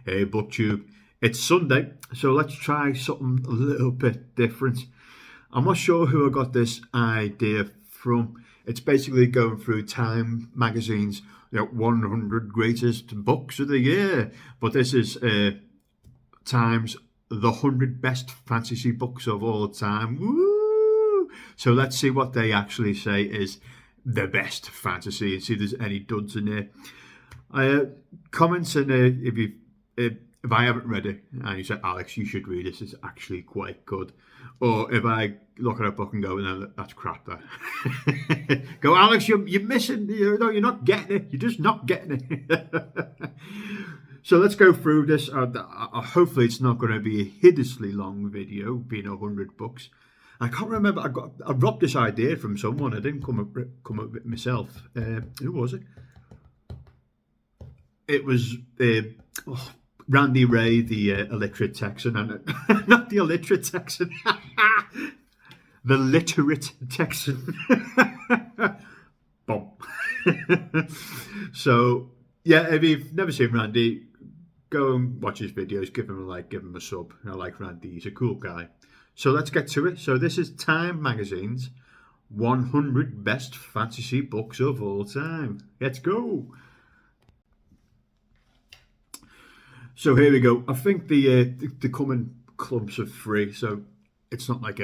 Hey, BookTube. It's Sunday, so let's try something a little bit different. I'm not sure who I got this idea from. It's basically going through Time magazine's 100 greatest books of the year, but this is Time's the 100 best fantasy books of all time. Woo! So let's see what they actually say is the best fantasy and see if there's any duds in there. Comments and if I haven't read it and you say, Alex, you should read this, it's actually quite good. Or if I look at a book and go, no, that's crap, that. Go, Alex, you're missing, you're not getting it. You're just not getting it. So let's go through this. Hopefully it's not going to be a hideously long video, being 100 books. I can't remember, I robbed this idea from someone. I didn't come up with it myself. Who was it? It was Randy Ray, the illiterate Texan, and not the illiterate Texan, the literate Texan. Boom. So, yeah, if you've never seen Randy, go and watch his videos, give him a like, give him a sub. I like Randy, he's a cool guy. So let's get to it. So this is Time Magazine's 100 best fantasy books of all time. Let's go. So here we go. I think they come in clumps of 3, so it's not like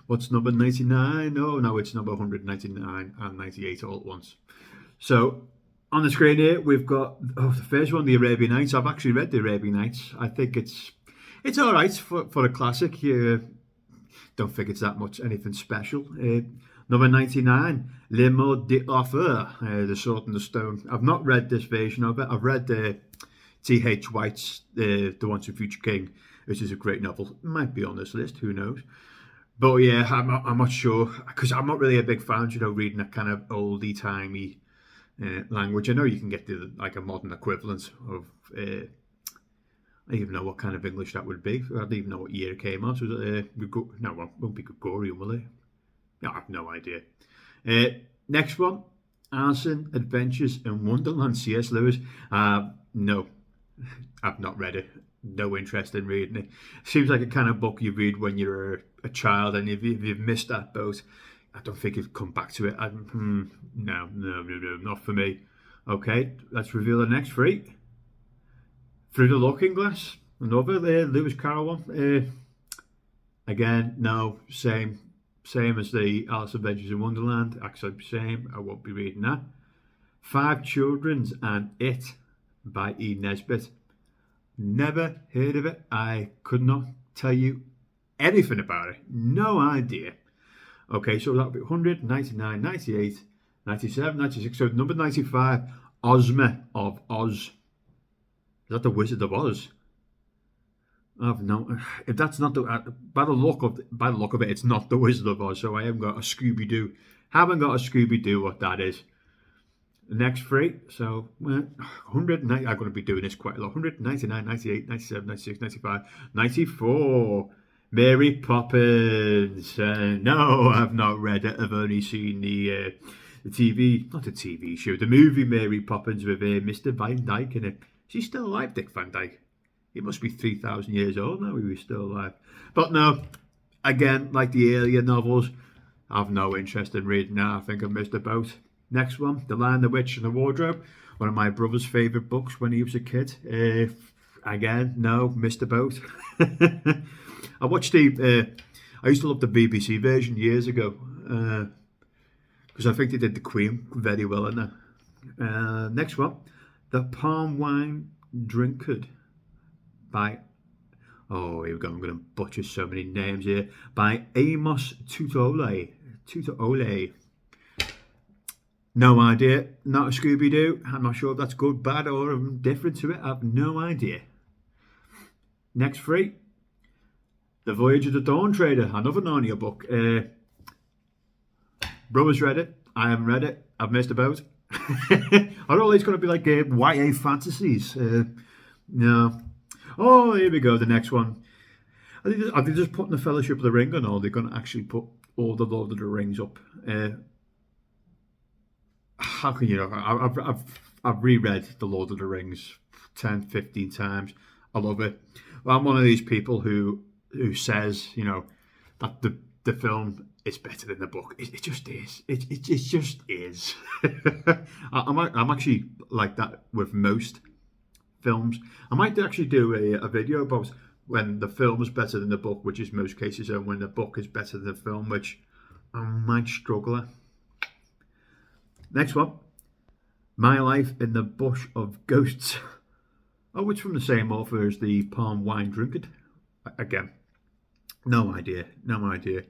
what's number 99? No, it's number 199 and 98 all at once. So on the screen here we've got the first one, The Arabian Nights. I've actually read The Arabian Nights. I think it's all right for a classic. Don't think it's that much anything special. Number 99, Le Mot d'Arthur, The Sword and the Stone. I've not read this version of it. I've read T.H. White's The Once and Future King, which is a great novel. It might be on this list, who knows? But yeah, I'm not sure, because I'm not really a big fan, reading that kind of oldie-timey language. I know you can get like a modern equivalent of, I don't even know what kind of English that would be. I don't even know what year it came out. Was it, no, it won't be Gregorian, will it? No, I have no idea. Next one, Arsene Adventures in Wonderland, C.S. Lewis. No, I've not read it. No interest in reading it. Seems like a kind of book you read when you're a child, and if you've missed that boat, I don't think you've come back to it. No, not for me. Okay, let's reveal the next 3. Through the Looking Glass, another Lewis Carroll one. Again, no, same as the Alice Adventures in Wonderland. Actually, same. I won't be reading that. 5 Children and It by E. Nesbit. Never heard of it. I could not tell you anything about it. No idea. Okay, so that'll be 100, 99, 98, 97, 96. So number 95, Ozma of Oz. Is that the Wizard of Oz? I've no. If that's not the by the look of it, it's not the Wizard of Oz. So I haven't got a Scooby Doo. Haven't got a Scooby Doo. What that is. The next 3, so 190, I'm going to be doing this quite a lot. 100, 99, 98, 97, 96, 95, 94. Mary Poppins. No, I've not read it. I've only seen the TV, not the TV show, the movie Mary Poppins with Mr. Van Dyke in it. Is he still alive, Dick Van Dyke? He must be 3,000 years old now, he was still alive. But no, again, like the earlier novels, I've no interest in reading that. I think I've missed a boat. Next one, The Lion, the Witch and the Wardrobe, one of my brother's favourite books when he was a kid. Again, no, missed the boat. I watched I used to love the BBC version years ago, because I think they did the Queen very well in there. Next one, The Palm Wine Drunkard by, here we go, I'm going to butcher so many names here, by Amos Tutole. No idea. Not a Scooby-Doo. I'm not sure if that's good, bad, or different to it. I have no idea. Next 3. The Voyage of the Dawn Trader. Another Narnia book. Brothers read it. I haven't read it. I've missed a boat. Are all these going to be like YA fantasies? No. Oh, here we go. The next one. Are they just putting the Fellowship of the Ring on, or are they going to actually put all the Lord of the Rings up? How can you know? I've reread The Lord of the Rings 10, 15 times. I love it. I'm one of these people who says, that the film is better than the book. It just is. It just is. I'm actually like that with most films. I might actually do a video about when the film is better than the book, which is most cases, and when the book is better than the film, which I might struggle at. Next one. My Life in the Bush of Ghosts. Oh, it's from the same author as the Palm Wine Drunkard. Again, no idea. It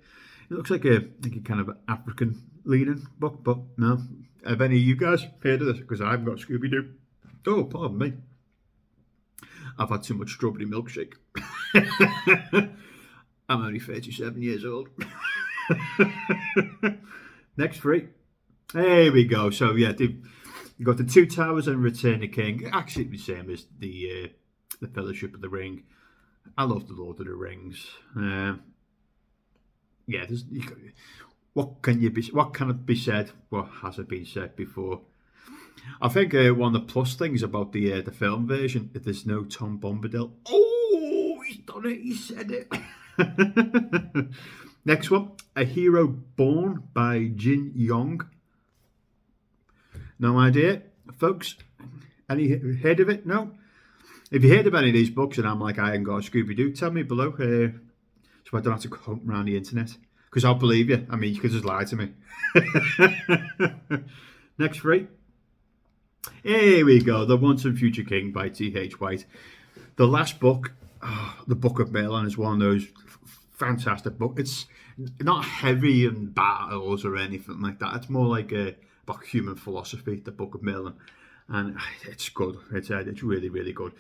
looks like a kind of African leaning book, but no. Have any of you guys heard of this? Because I haven't got Scooby-Doo. Oh, pardon me. I've had too much strawberry milkshake. I'm only 37 years old. Next three. There we go. So yeah, you've got the Two Towers and Return of the King. Actually the same as the Fellowship of the Ring. I love the Lord of the Rings. Yeah, what can it be said? What hasn't been said before? I think one of the plus things about the film version is there's no Tom Bombadil. Oh, he's done it. He said it. Next one, A Hero Born by Jin Yong. No idea, folks. Any heard of it? No. If you heard of any of these books and I'm like, I ain't got a Scooby-Doo, tell me below, so I don't have to hunt around the internet. Because I'll believe you. I mean, you could just lie to me. Next three. Here we go. The Once and Future King by T.H. White. The last book, The Book of Merlin, is one of those fantastic books. It's not heavy in battles or anything like that. It's more like about human philosophy, The Book of Merlin. And it's good. It's really, really good.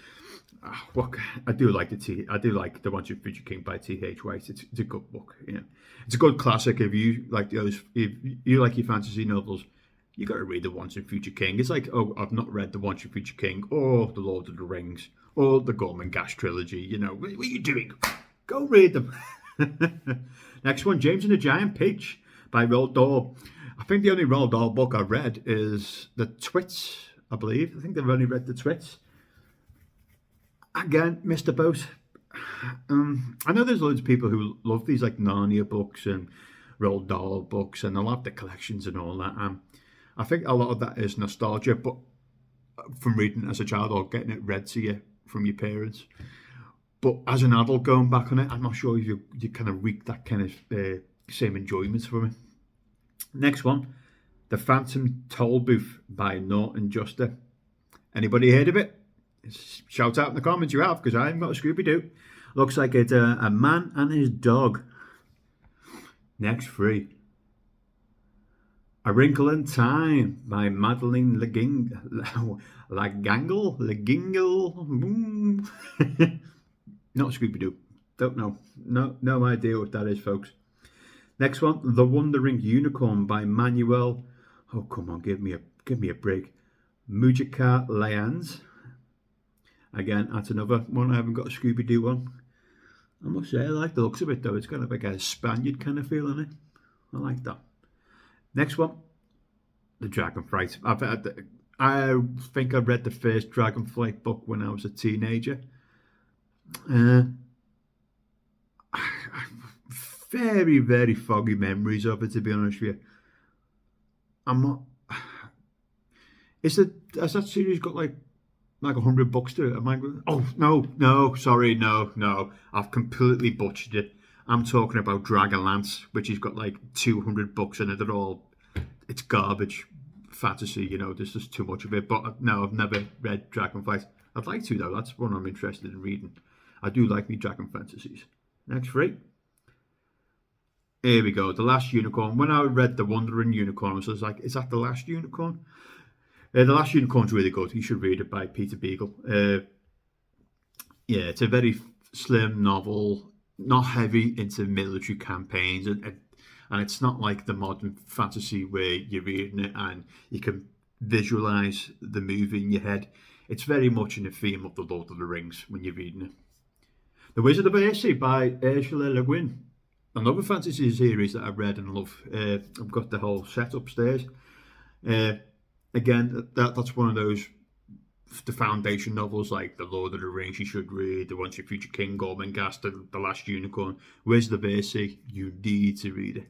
I do like The Once and Future King by T.H. White. It's a good book. Yeah, it's a good classic. If you like those, if you like your fantasy novels, you got to read The Once and Future King. It's like, oh, I've not read The Once and Future King or The Lord of the Rings or the Gorman Gash trilogy. What are you doing? Go read them. Next one, James and the Giant Peach by Roald Dahl. I think the only Roald Dahl book I've read is The Twits, I believe. I think they've only read The Twits. Again, missed the boat. I know there's loads of people who love these like Narnia books and Roald Dahl books, and they'll have the collections and all that. I think a lot of that is nostalgia, but from reading as a child or getting it read to you from your parents. But as an adult going back on it, I'm not sure if you kind of reap that kind of same enjoyment from it. Next one, The Phantom Tollbooth by Norton Juster. Anybody heard of it? Shout out in the comments you have, because I haven't got a Scooby-Doo. Looks like it's a man and his dog. Next three. A Wrinkle in Time by Madeleine Legingle. Not Scooby-Doo. Don't know. No idea what that is, folks. Next one, The Wandering Unicorn by Manuel. Oh, come on, give me a break. Mujica Lyons. Again, that's another one I haven't got a Scooby-Doo on. I must say, I like the looks of it though. It's kind of like a Spaniard kind of feel in it. I like that. Next one, The Dragonflight. I think I read the first Dragonflight book when I was a teenager. Very, very foggy memories of it, to be honest with you. I'm not. Has that series got like 100 books to it? Am I? Oh no, sorry, no. I've completely butchered it. I'm talking about Dragonlance, which has got like 200 books in it. It's garbage fantasy. There's just too much of it. But no, I've never read Dragonflight. I'd like to though. That's one I'm interested in reading. I do like me dragon fantasies. Next three. Here we go. The Last Unicorn. When I read The Wandering Unicorn, I was like, is that The Last Unicorn? The Last Unicorn's really good. You should read it by Peter Beagle. Yeah, it's a very slim novel, not heavy into military campaigns, and it's not like the modern fantasy where you're reading it and you can visualize the movie in your head. It's very much in the theme of The Lord of the Rings when you're reading it. The Wizard of Earthsea by Ursula Le Guin. Another fantasy series that I've read and love. I've got the whole set upstairs. Again, that's one of those the foundation novels like The Lord of the Rings you should read, The Once Your Future King, Gormenghast, The Last Unicorn. Where's the Versi? You need to read it.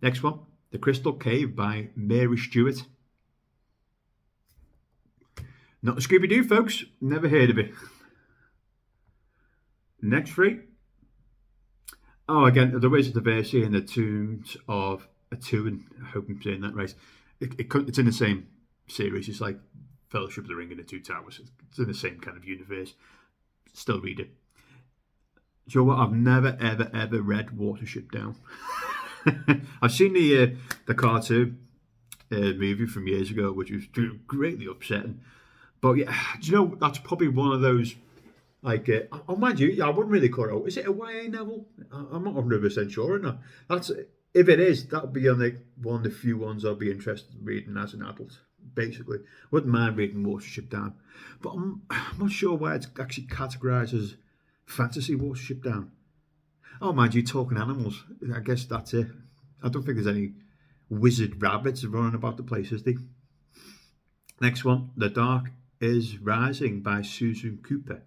Next one, The Crystal Cave by Mary Stewart. Not a Scooby-Doo, folks. Never heard of it. Next three. Oh, again, The Wizard of Versi and the Tombs of Atuin. I hope I'm saying that right. It's in the same series. It's like Fellowship of the Ring and the Two Towers. It's in the same kind of universe. Still read it. Do you know what? I've never, ever, ever read Watership Down. I've seen the cartoon movie from years ago, which was greatly upsetting. But yeah, do you know, that's probably one of those, like, oh, mind you, I wouldn't really call it, is it a YA novel? I'm not 100% sure or not. If it is, that would be one of the few ones I'll be interested in reading as an adult, basically. Wouldn't mind reading Watership Down. But I'm not sure why it's actually categorised as fantasy Watership Down. Oh, mind you, talking animals, I guess that's it. I don't think there's any wizard rabbits running about the place, is there? Next one, The Dark is Rising by Susan Cooper.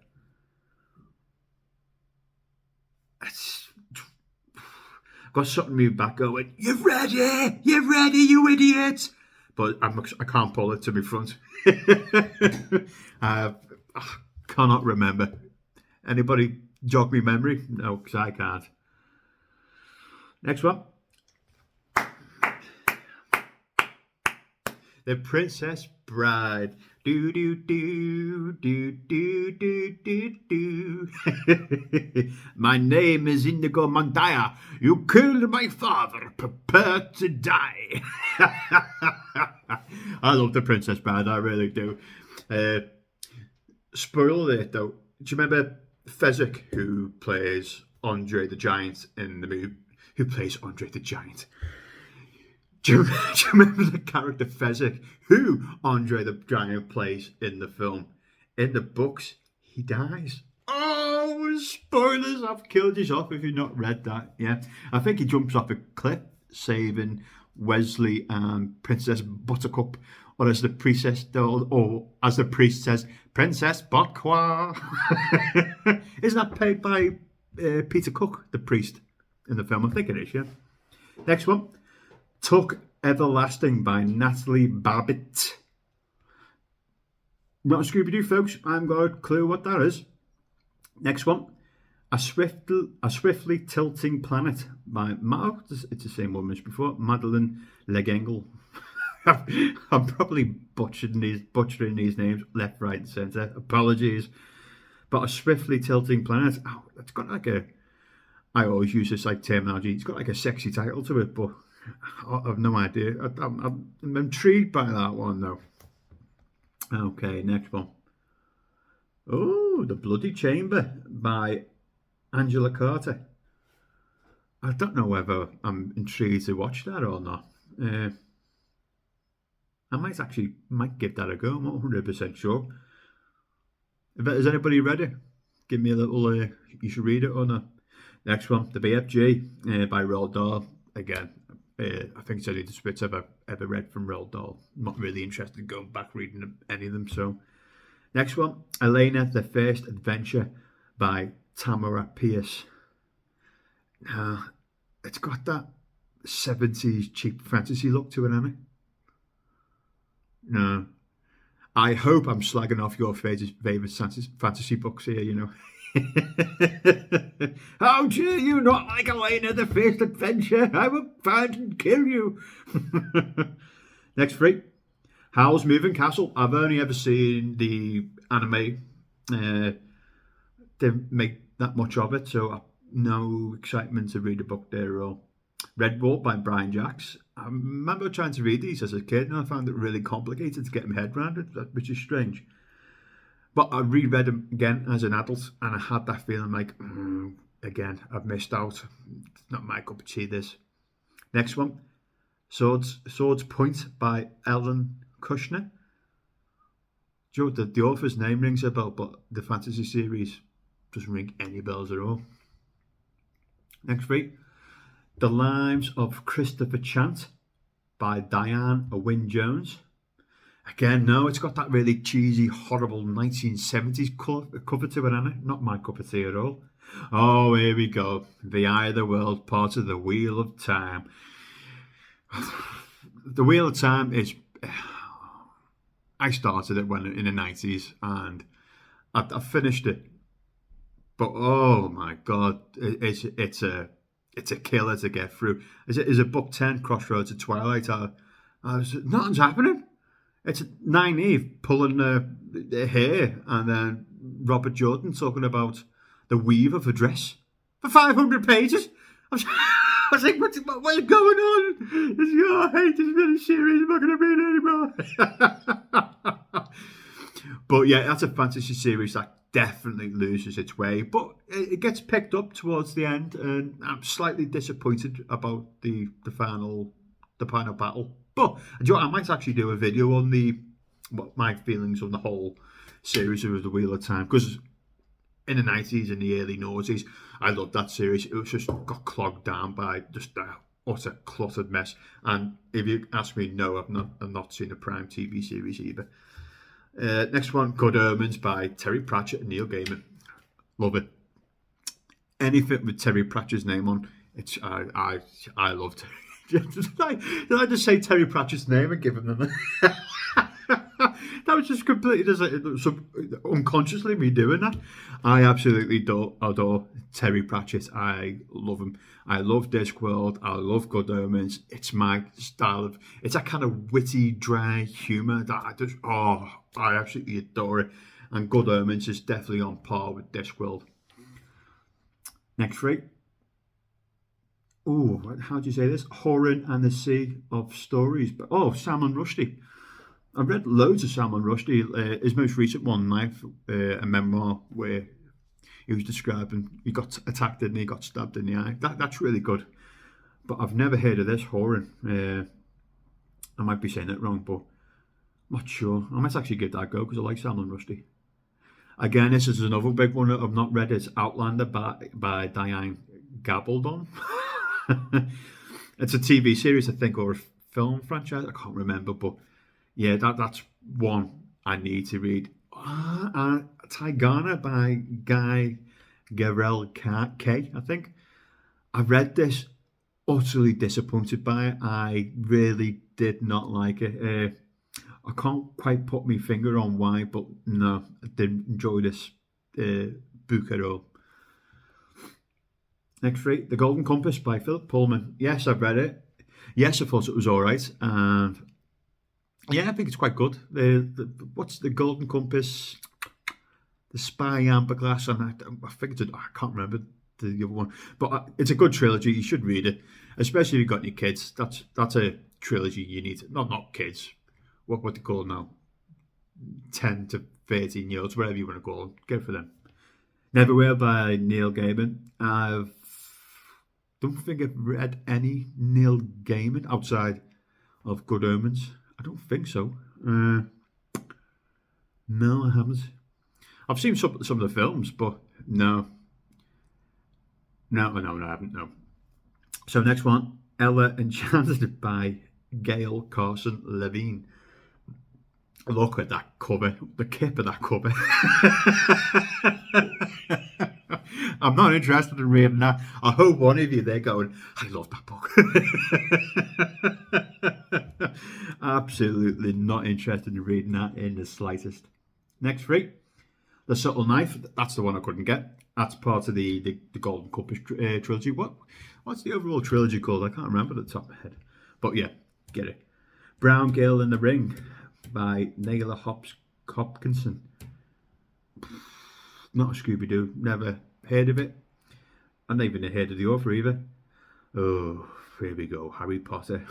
Got something in my back going, you've read it, you idiot. But I can't pull it to my front. I cannot remember. Anybody jog me memory? No, because I can't. Next one. The Princess Bride. Do do do do do do do do. My name is Inigo Montoya. You killed my father. Prepare to die. I love The Princess Bride. I really do. Spoiler alert, though. Do you remember Fezzik, who plays Andre the Giant in the movie? Who plays Andre the Giant? Do you remember the character Fezzik, who Andre the Giant plays in the film? In the books, he dies. Oh, spoilers! I've killed you off if you've not read that. Yeah, I think he jumps off a cliff, saving Wesley and Princess Buttercup, or as the priestess, or as the priest says, Princess Buttercup. Isn't that played by Peter Cook, the priest, in the film? I think it is. Yeah. Next one. Tuck Everlasting by Natalie Babbitt. Not a Scooby-Doo, folks. I haven't got a clue what that is. Next one. A Swiftly Tilting Planet by it's the same woman as before, Madeleine Legengel. I'm probably butchering these names left, right, and centre. Apologies. But A Swiftly Tilting Planet. Oh, it's got like I always use this like terminology. It's got like a sexy title to it, but I have no idea. I'm intrigued by that one, though. Okay, next one. Oh, The Bloody Chamber by Angela Carter. I don't know whether I'm intrigued to watch that or not. I might give that a go. I'm not 100% sure. Has anybody read it? Give me a little, you should read it or not. Next one, The BFG by Roald Dahl. Again, I think it's only the bits I've ever read from Roald Dahl. I'm not really interested in going back reading any of them. So, next one, Elena, The First Adventure by Tamara Pierce. It's got that 70s cheap fantasy look to it, hasn't it? No. I hope I'm slagging off your favourite fantasy books here, you know. How dare you not like Elena, The First Adventure? I will find and kill you. Next three. Howl's Moving Castle. I've only ever seen the anime. Didn't make that much of it, so no excitement to read a book there at all. Red Wolf by Brian Jacks. I remember trying to read these as a kid and I found it really complicated to get my head around it, which is strange. But I reread them again as an adult and I had that feeling like, again, I've missed out. It's not my cup of tea, this. Next one, Swords Point by Ellen Kushner. Joe, the author's name rings a bell, but the fantasy series doesn't ring any bells at all. Next three, The Lives of Christopher Chant by Diane Wynne Jones. Again, no, it's got that really cheesy, horrible 1970s cover to it, Anna. Not my cup of tea at all. Oh, here we go. The Eye of the World, part of the Wheel of Time. The Wheel of Time is. I started it when in the 90s and I finished it. But oh my god, it's a killer to get through. Is it book 10, Crossroads of Twilight? Nothing's happening. It's Nynaeve pulling the hair, and then Robert Jordan talking about the weave of a dress for 500 pages. I was, I was like, what's going on? I hate this little series. I'm not going to read it anymore. But yeah, that's a fantasy series that definitely loses its way. But it gets picked up towards the end, and I'm slightly disappointed about the final battle. But do you know what, I might actually do a video on my feelings on the whole series of The Wheel of Time, because in the 90s and the early noughties, I loved that series. It was just got clogged down by just that utter cluttered mess. And if you ask me, no, I've not seen a Prime TV series either. Next one, Good Omens by Terry Pratchett and Neil Gaiman. Love it. Anything with Terry Pratchett's name on, I loved it. Did I just say Terry Pratchett's name and give him the that was just completely just unconsciously me doing that. I absolutely adore Terry Pratchett. I love him. I love Discworld. I love Good Omens. It's my style of. It's a kind of witty, dry humour that I absolutely adore it. And Good Omens is definitely on par with Discworld. Next three. Oh, how do you say this? Hurin and the Sea of Stories. Salman Rushdie. I've read loads of Salman Rushdie. His most recent one, Knife, a memoir where he was describing he got attacked and he got stabbed in the eye. That's really good. But I've never heard of this, Hurin. I might be saying it wrong, but I'm not sure. I might actually give that a go because I like Salman Rushdie. Again, this is another big one that I've not read. It's Outlander by Diane Gabaldon. It's a TV series, I think, or a film franchise. I can't remember, but yeah, that's one I need to read. Tigana by Guy Garel K, I think. I read this, utterly disappointed by it. I really did not like it. I can't quite put my finger on why, but no, I didn't enjoy this book at all. Next three, The Golden Compass by Philip Pullman. Yes, I've read it. Yes, I thought it was all right. And yeah, I think it's quite good. What's The Golden Compass? The Spy Amber Glass, and I think I can't remember the other one. But it's a good trilogy. You should read it, especially if you've got any kids. That's a trilogy you need. Not kids. What they call now? 10 to 13 year olds, whatever you want to call them. Go for them. Neverwhere by Neil Gaiman. I don't think I've read any Neil Gaiman outside of Good Omens. I don't think so. No, I haven't. I've seen some of the films, but no, I haven't. No. So next one, Ella Enchanted by Gail Carson Levine. Look at that cover, the kip of that cover. I'm not interested in reading that. I hope one of you there going, I love that book. Absolutely not interested in reading that in the slightest. Next three, The Subtle Knife. That's the one I couldn't get. That's part of the Golden Compass trilogy. What's the overall trilogy called? I can't remember at the top of my head. But yeah, get it. Brown Girl in the Ring by Naylor Hopkinson. Not a Scooby-Doo. Never heard of it. I've not even heard of the author either. Oh, here we go. Harry Potter.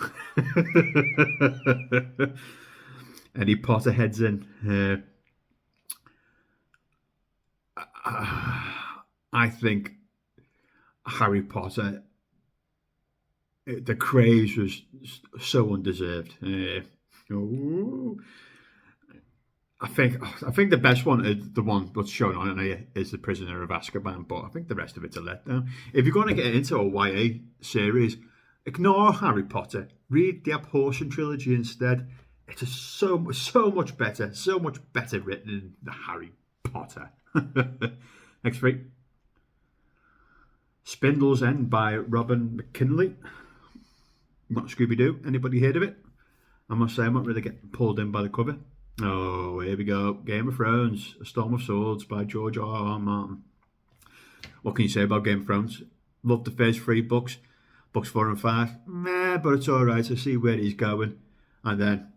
Any Potter heads in? I think Harry Potter, the craze was so undeserved. I think the best one is the one that's shown on here is The Prisoner of Azkaban, but I think the rest of it's a letdown. If you're going to get into a YA series, ignore Harry Potter. Read the Abhorsen trilogy instead. It's so much better, so much better written than Harry Potter. Next three. Spindle's End by Robin McKinley. Not Scooby Doo. Anybody heard of it? I must say, I'm not really getting pulled in by the cover. Oh, here we go. Game of Thrones, A Storm of Swords by George R. R. Martin. What can you say about Game of Thrones? Loved the first three books. Books 4 and 5. Meh, but it's alright. I see where he's going. And then...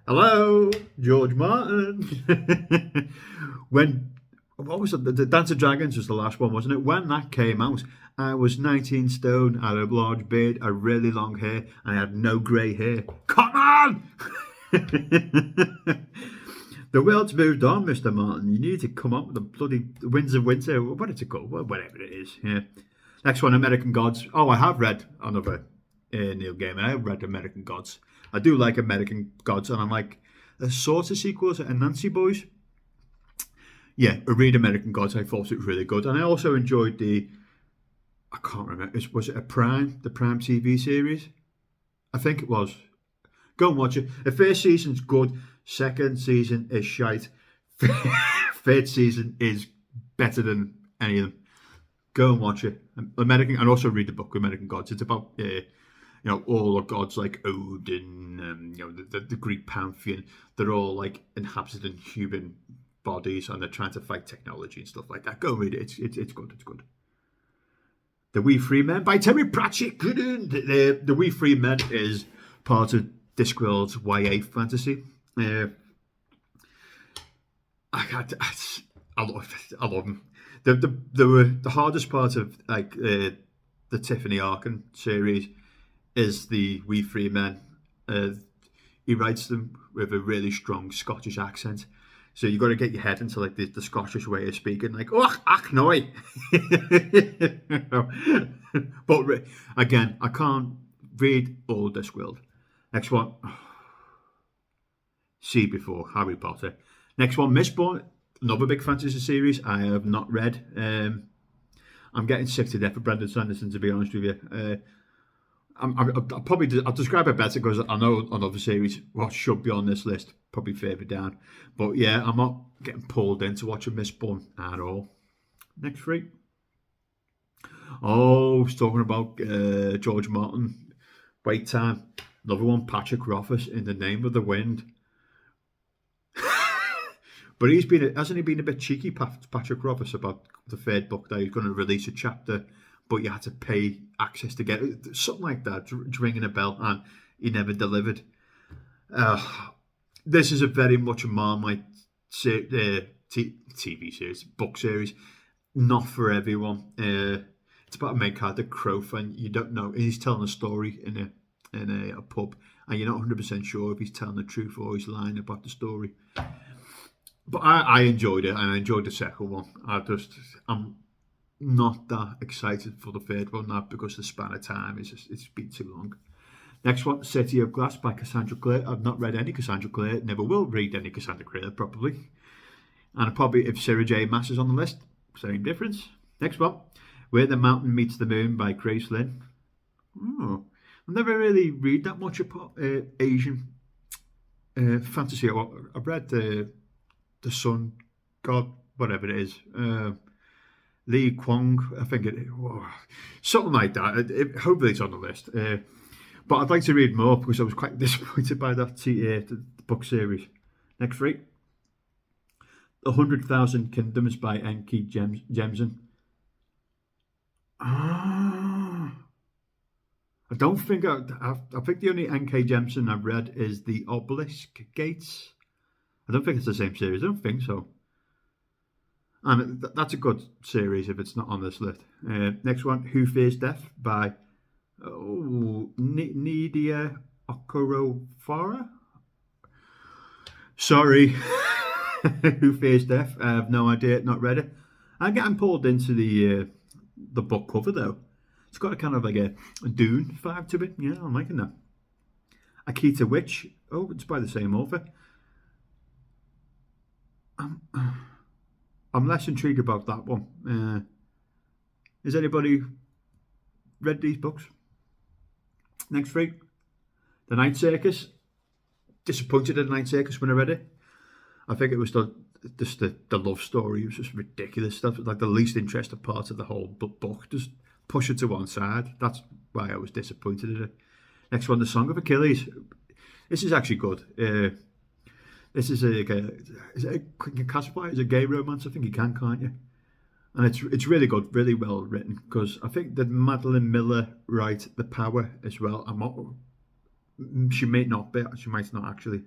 Hello, George Martin. What was it? The Dance of Dragons was the last one, wasn't it? When that came out, I was 19 stone, I had a large beard, a really long hair, and I had no grey hair. Come on! The world's moved on, Mr. Martin. You need to come up with the bloody Winds of Winter. What is it called? Whatever it is. Yeah. Next one, American Gods. Oh, I have read another Neil Gaiman. I have read American Gods. I do like American Gods, and I'm like, a sort of sequel to Nancy Boys. Yeah, I read American Gods. I thought it was really good, and I also enjoyed I can't remember. Was it the Prime TV series? I think it was. Go and watch it. The first season's good. Second season is shite. Third season is better than any of them. Go and watch it. And also read the book American Gods. It's about all the gods like Odin, the Greek pantheon. They're all like inhabited in human bodies, and they're trying to fight technology and stuff like that. Go read it. It's good. It's good. The We Free Men by Terry Pratchett. The We Free Men is part of Discworld's YA fantasy. I love them. The hardest part of the Tiffany Arkin series is the We Free Men. He writes them with a really strong Scottish accent, so you got to get your head into like the Scottish way of speaking, like oh ach noi. But again, I can't read all Discworld. Next one. See before Harry Potter. Next one, Mistborn, another big fantasy series I have not read. I'm getting sick to death of Brendan Sanderson, to be honest with you. I'll describe it better because I know another series what should be on this list, probably further down. But yeah, I'm not getting pulled into watching Mistborn at all. Next three. Oh, I was talking about George Martin. Wait time. Another one, Patrick Rothfuss, In the Name of the Wind. But hasn't he been a bit cheeky, Patrick Rothfuss, about the third book that he's going to release a chapter, but you had to pay access to get it, something like that. It's ringing a bell, and he never delivered. This is a very much a Marmite TV series, book series, not for everyone. It's about a main character, Crow, and you don't know. He's telling a story in a pub, and you're not 100% sure if he's telling the truth or he's lying about the story. But I enjoyed it, and I enjoyed the second one. I'm not that excited for the third one now because the span of time it's been too long. Next one, City of Glass by Cassandra Clare. I've not read any Cassandra Clare, never will read any Cassandra Clare probably. And probably if Sarah J. Maas is on the list, same difference. Next one, Where the Mountain Meets the Moon by Grace Lynn. Oh, I've never really read that much about Asian fantasy. I've read the Sun God, whatever it is. Lee Kwong, I think something like that. Hopefully it's on the list. But I'd like to read more because I was quite disappointed by that the book series. Next three. 100,000 Kingdoms by N.K. Jemisin. I don't think I think the only N.K. Jemisin I've read is the Obelisk Gates. I don't think it's the same series. I don't think so. And that's a good series if it's not on this list. Next one, Who Fears Death by Nidia Okorofara. Sorry. Who Fears Death? I have no idea. Not read it. I'm getting pulled into the book cover though. It's got a kind of like a Dune vibe to it. Yeah, I'm liking that. Akita Witch. Oh, it's by the same author. I'm less intrigued about that one. Is anybody read these books. Next three. The Night Circus. Disappointed at the Night Circus when I read it. I think it was the love story. It was just ridiculous stuff. Like the least interesting part of the whole book. Just push it to one side. That's why I was disappointed in it. Next one, The Song of Achilles. This is actually good. This is you can classify it as a gay romance? I think you can't you? And it's really good, really well written. Because I think that Madeline Miller write The Power as well. She might not actually.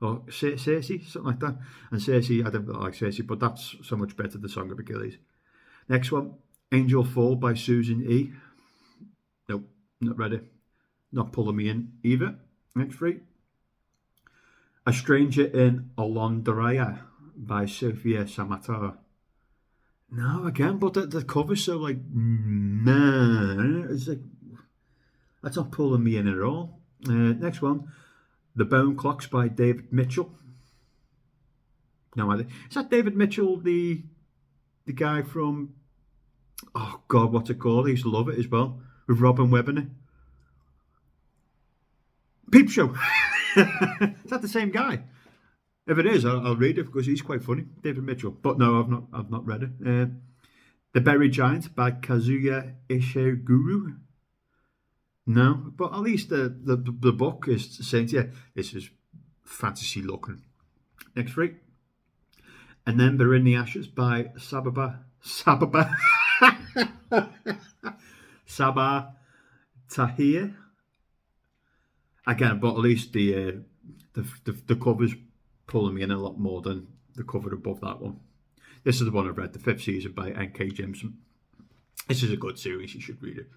Or Circe, something like that. And Circe, I don't like Circe, but that's so much better, The Song of Achilles. Next one, Angel Fall by Susan E. Nope, not read it. Not pulling me in either. Next three. A Stranger in Alondra by Sophia Samatar. No, again, but the cover's so like, nah. It's like, that's not pulling me in at all. Next one, The Bone Clocks by David Mitchell. No idea. Is that David Mitchell, the guy from, oh God, what's it called? I used to love it as well, with Robin Webb in it. Peep Show. Is that the same guy? If it is, I'll read it because he's quite funny, David Mitchell. But no, I've not read it. The Berry Giant by Kazuya Ishiguro. No, but at least the book is saying, yeah, this is fantasy looking. Next three. And Then They're in the Ashes by Sabah Tahir. Again, but at least the cover's pulling me in a lot more than the cover above that one. This is the one I've read, the 5th season by N.K. Jemisin. This is a good series, you should read it.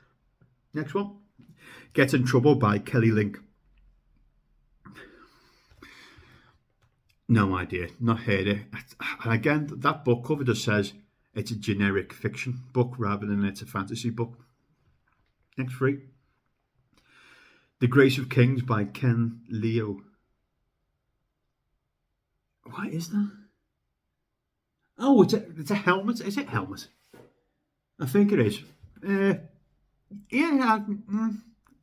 Next one, Get in Trouble by Kelly Link. No idea, not heard it. And again, that book cover just says it's a generic fiction book rather than it's a fantasy book. Next three. The Grace of Kings by Ken Leo. What is that? Oh, it's a helmet. Is it helmet? I think it is. Yeah.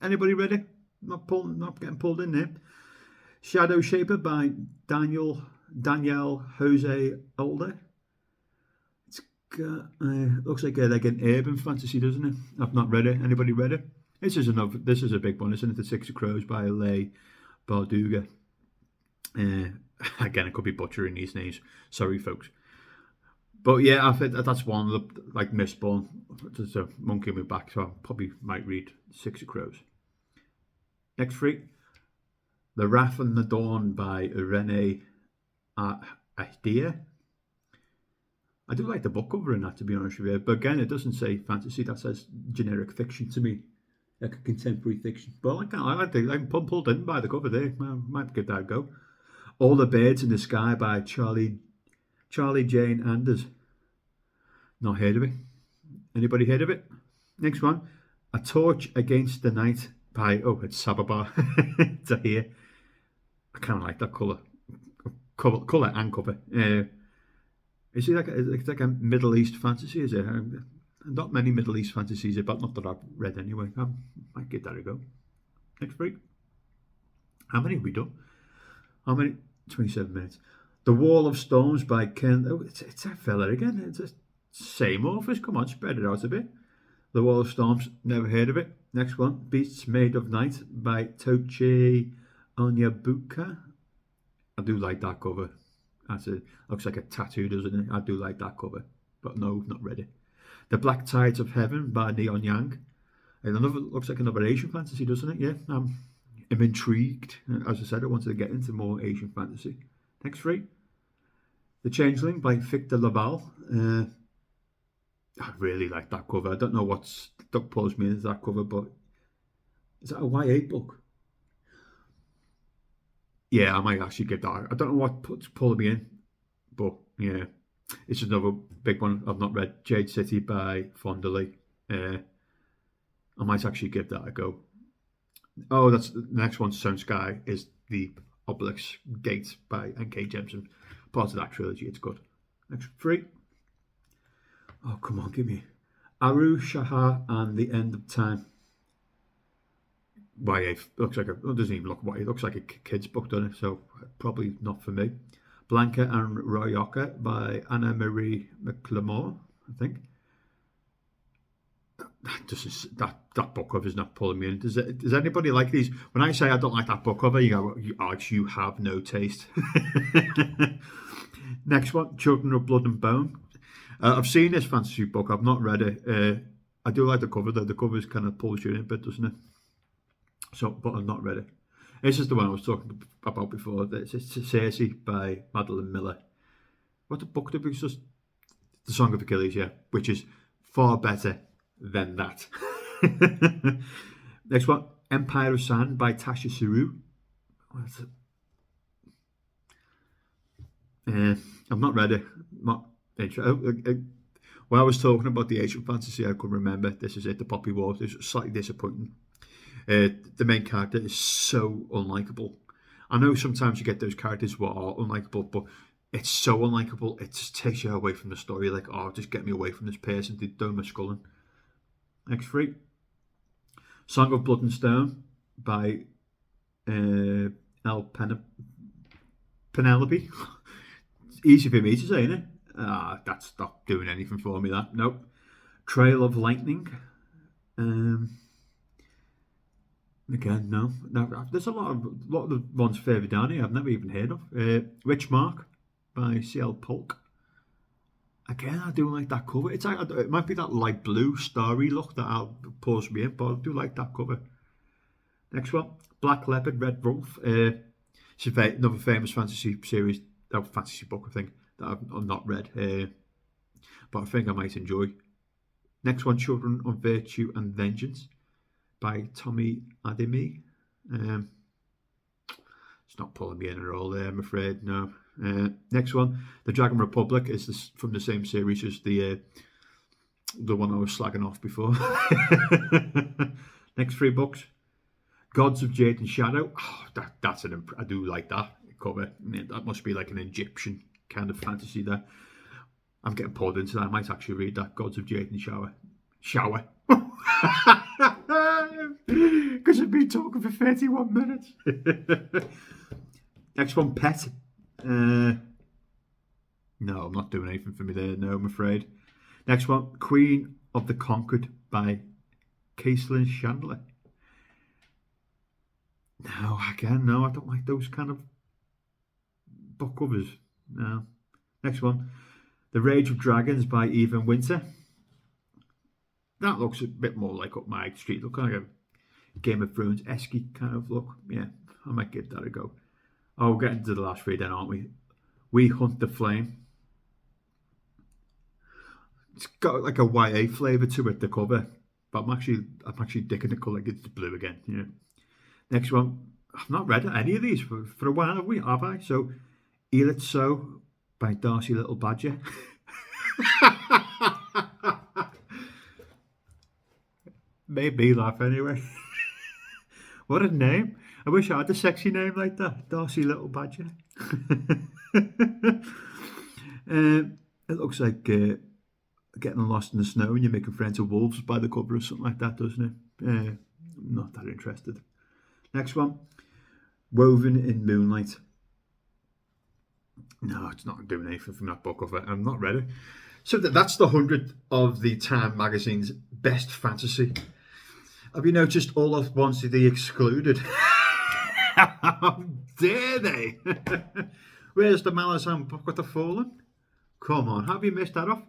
Anybody ready? Not getting pulled in there. Shadow Shaper by Daniel Jose Older. It's got, looks like an urban fantasy, doesn't it? I've not read it. Anybody read it? This is a big one, isn't it? The Six of Crows by Leigh Bardugo. Again, I could be butchering these names. Sorry, folks. But yeah, I think that's one of the, like, Mistborn. There's a monkey on my back, so I probably might read Six of Crows. Next three. The Wrath and the Dawn by Renee Ahdieh. I do like the book cover in that, to be honest with you. But again, it doesn't say fantasy. That says generic fiction to me. Like a contemporary fiction. But I like it. I'm pulled in by the cover there. I might give that a go. All the Birds in the Sky by Charlie Jane Anders. Not heard of it. Anybody heard of it? Next one. A Torch Against the Night by, it's Sabah Tahir. I kind of like that colour and cover. Is it it's like a Middle East fantasy? Is it? Not many Middle East fantasies, but not that I've read anyway. I might give that a go. Next week. How many have we done? 27 minutes. The Wall of Storms by Ken. Oh, it's that fella again. It's the same authors. Come on, spread it out a bit. The Wall of Storms. Never heard of it. Next one. Beasts Made of Night by Tochi Onyebuka. I do like that cover. Looks like a tattoo, doesn't it? I do like that cover. But no, not read it. The Black Tides of Heaven by Neon Yang. And looks like another Asian fantasy, doesn't it? Yeah, I'm intrigued. As I said, I wanted to get into more Asian fantasy. Next three. The Changeling by Victor Laval. I really like that cover. I don't know what's pulls me into that cover, but is that a YA book? Yeah, I might actually get that. I don't know what's pulling me in, but yeah. It's another big one I've not read. Jade City by Fonda. I might actually give that a go. Oh, that's the next one. Stone Sky is the Obelix Gate by N.K. Jemisin. Part of that trilogy. It's good. Next three. Oh, come on, give me Aru Shahar and the End of Time. YA looks like it doesn't even look YA. It looks like a kid's book, doesn't it? So probably not for me. Blanca and Royoka by Anna Marie McLemore, I think. That book cover is not pulling me in. Does anybody like these? When I say I don't like that book cover, you go, Alex, you have no taste. Next one, Children of Blood and Bone. I've seen this fantasy book. I've not read it. I do like the cover though. The cover kind of pulls you in a bit, doesn't it? So, but I've not read it. This is the one I was talking about before. It's Circe by Madeline Miller. What the book did we just? The Song of Achilles, yeah, which is far better than that. Next one, Empire of Sand by Tasha Saru. I've not read it. Not interested. When I was talking about the Asian fantasy, I couldn't remember. This is it, the Poppy War. This was slightly disappointing. The main character is so unlikable. I know sometimes you get those characters who are unlikable, but it's so unlikable, it just takes you away from the story. Like, oh, just get me away from this person. They're doing my sculling. Next three. Song of Blood and Stone by Penelope. It's easy for me to say, isn't it? That's not doing anything for me, that. Nope. Trail of Lightning. Again, no. There's a lot of the ones further down here I've never even heard of. Witch Mark by C.L. Polk. Again, I do like that cover. It might be that light blue, starry look that pulls me in, but I do like that cover. Next one, Black Leopard, Red Wolf. It's another famous fantasy series, fantasy book, I think, that I've not read, but I think I might enjoy. Next one, Children of Virtue and Vengeance by Tommy Ademi. It's not pulling me in at all there, I'm afraid, no. Next one, The Dragon Republic, is from the same series as the one I was slagging off before. Next three books, Gods of Jade and Shadow. Oh, I do like that cover. That must be like an Egyptian kind of fantasy there. I'm getting pulled into that. I might actually read that, Gods of Jade and Shower. Because I've been talking for 31 minutes. Next one, Pet. No, I'm not doing anything for me there. No, I'm afraid. Next one, Queen of the Conquered by Caitlin Chandler. No, again, no, I don't like those kind of book covers. No. Next one, The Rage of Dragons by Evan Winter. That looks a bit more like up my street. Look like a Game of Thrones-esque kind of look. Yeah, I might give that a go. Oh, we're getting to the last three then, aren't we? We Hunt the Flame. It's got like a YA flavour to it, the cover. But I'm actually digging the colour. It's blue again. Yeah. Next one. I've not read any of these for a while, have I? So, Eel So by Darcy Little Badger. Made me laugh anyway. What a name. I wish I had a sexy name like that. Darcy Little Badger. It looks like getting lost in the snow and you're making friends with wolves by the cover or something like that, doesn't it? Not that interested. Next one. Woven in Moonlight. No, it's not doing anything from that book cover. I'm not ready. So that's the 100 of the Time magazine's best fantasy. Have you noticed all of the ones that they excluded? How dare they? Where's the Malazan Book of the Fallen? Come on, have you missed that off?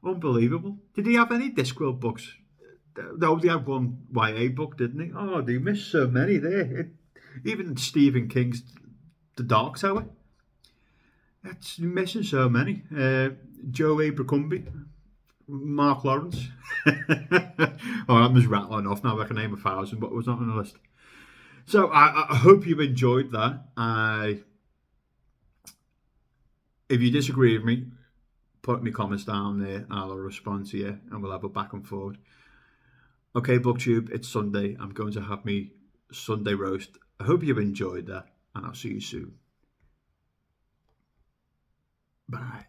Unbelievable. Did he have any Discworld books? No, they had one YA book, didn't he? Oh, they missed so many there. Even Stephen King's The Dark Tower. That's missing so many. Joe Abercrombie, Mark Lawrence. Oh, I'm just rattling off now. I can name 1,000, but it was not on the list. So I hope you've enjoyed that. If you disagree with me, put me comments down there and I'll respond to you and we'll have a back and forward. Okay, BookTube, it's Sunday. I'm going to have me Sunday roast. I hope you've enjoyed that and I'll see you soon. Bye.